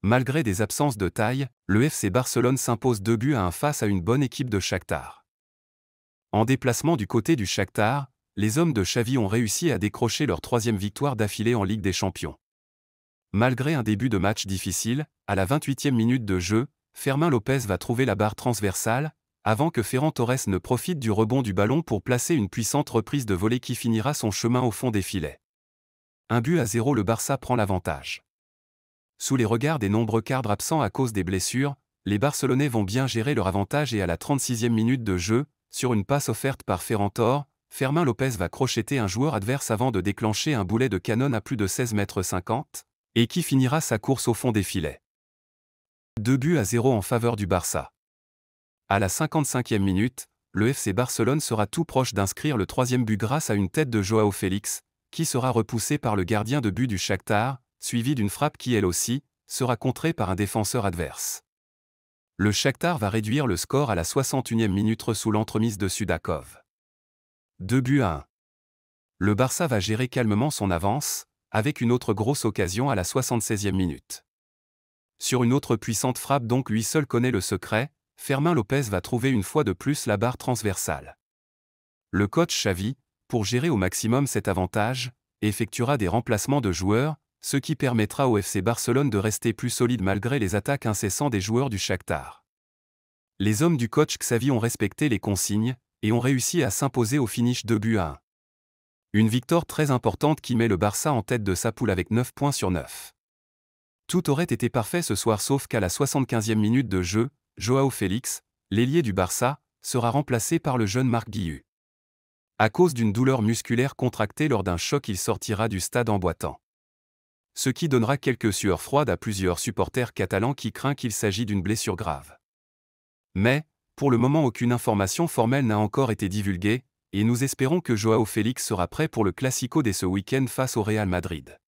Malgré des absences de taille, le FC Barcelone s'impose 2-1 face à une bonne équipe de Shakhtar. En déplacement du côté du Shakhtar, les hommes de Xavi ont réussi à décrocher leur 3e victoire d'affilée en Ligue des Champions. Malgré un début de match difficile, à la 28e minute de jeu, Fermín López va trouver la barre transversale, avant que Ferran Torres ne profite du rebond du ballon pour placer une puissante reprise de volée qui finira son chemin au fond des filets. 1-0, le Barça prend l'avantage. Sous les regards des nombreux cadres absents à cause des blessures, les Barcelonais vont bien gérer leur avantage et à la 36e minute de jeu, sur une passe offerte par Ferran Torres, Fermín López va crocheter un joueur adverse avant de déclencher un boulet de canon à plus de 16,50 m, et qui finira sa course au fond des filets. 2-0 en faveur du Barça. À la 55e minute, le FC Barcelone sera tout proche d'inscrire le 3e but grâce à une tête de Joao Félix, qui sera repoussée par le gardien de but du Shakhtar, suivie d'une frappe qui elle aussi, sera contrée par un défenseur adverse. Le Shakhtar va réduire le score à la 61e minute sous l'entremise de Sudakov. 2-1. Le Barça va gérer calmement son avance, avec une autre grosse occasion à la 76e minute. Sur une autre puissante frappe donc lui seul connaît le secret, Fermín López va trouver une fois de plus la barre transversale. Le coach Xavi, pour gérer au maximum cet avantage, effectuera des remplacements de joueurs, ce qui permettra au FC Barcelone de rester plus solide malgré les attaques incessantes des joueurs du Shakhtar. Les hommes du coach Xavi ont respecté les consignes, et ont réussi à s'imposer au finish 2-1. Une victoire très importante qui met le Barça en tête de sa poule avec 9 points sur 9. Tout aurait été parfait ce soir sauf qu'à la 75e minute de jeu, Joao Félix, l'ailier du Barça, sera remplacé par le jeune Marc Guiu. À cause d'une douleur musculaire contractée lors d'un choc, il sortira du stade en boitant. Ce qui donnera quelques sueurs froides à plusieurs supporters catalans qui craignent qu'il s'agisse d'une blessure grave. Mais, pour le moment aucune information formelle n'a encore été divulguée, et nous espérons que Joao Félix sera prêt pour le Classico dès ce week-end face au Real Madrid.